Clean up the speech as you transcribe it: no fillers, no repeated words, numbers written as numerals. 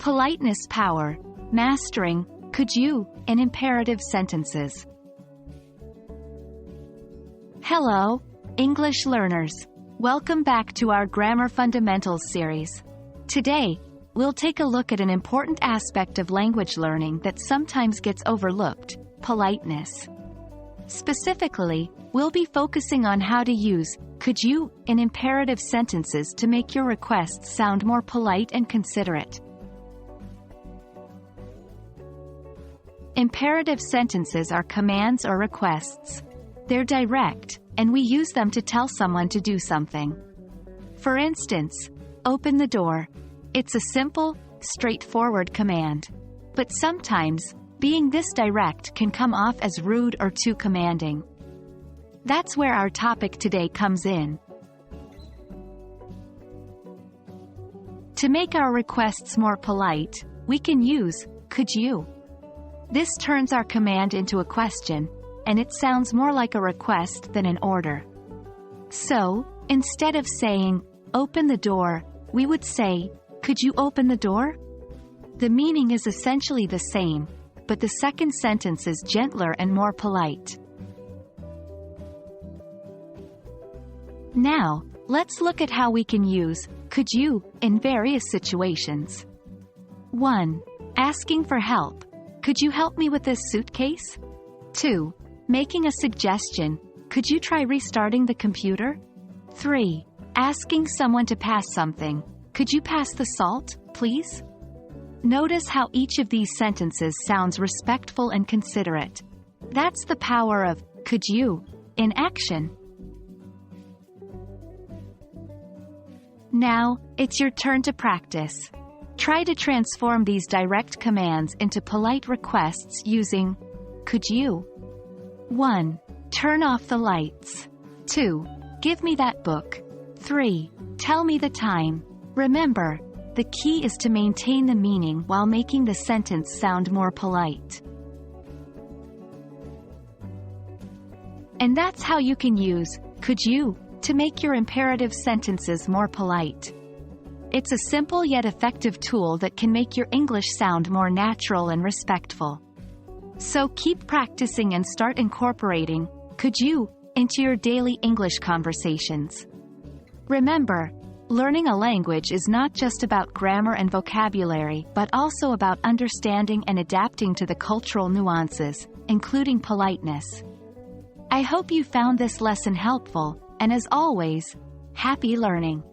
Politeness Power, Mastering Could You in Imperative Sentences. Hello, English learners. Welcome back to our Grammar Fundamentals series. Today, we'll take a look at an important aspect of language learning that sometimes gets overlooked: politeness. Specifically, we'll be focusing on how to use could you in imperative sentences to make your requests sound more polite and considerate. Imperative sentences are commands or requests. They're direct, and we use them to tell someone to do something. For instance, open the door. It's a simple, straightforward command. But sometimes, being this direct can come off as rude or too commanding. That's where our topic today comes in. To make our requests more polite, we can use could you. This turns our command into a question, and it sounds more like a request than an order. So, instead of saying, open the door, we would say, could you open the door? The meaning is essentially the same, but the second sentence is gentler and more polite. Now, let's look at how we can use could you in various situations. 1. Asking for help. Could you help me with this suitcase? 2. Making a suggestion. Could you try restarting the computer? 3. Asking someone to pass something. Could you pass the salt, please? Notice how each of these sentences sounds respectful and considerate. That's the power of could you in action. Now, it's your turn to practice. Try to transform these direct commands into polite requests using could you. 1. Turn off the lights. 2. Give me that book. 3. Tell me the time. Remember, the key is to maintain the meaning while making the sentence sound more polite. And that's how you can use could you to make your imperative sentences more polite. It's a simple yet effective tool that can make your English sound more natural and respectful. So keep practicing and start incorporating could you into your daily English conversations. Remember, learning a language is not just about grammar and vocabulary, but also about understanding and adapting to the cultural nuances, including politeness. I hope you found this lesson helpful, and as always, happy learning!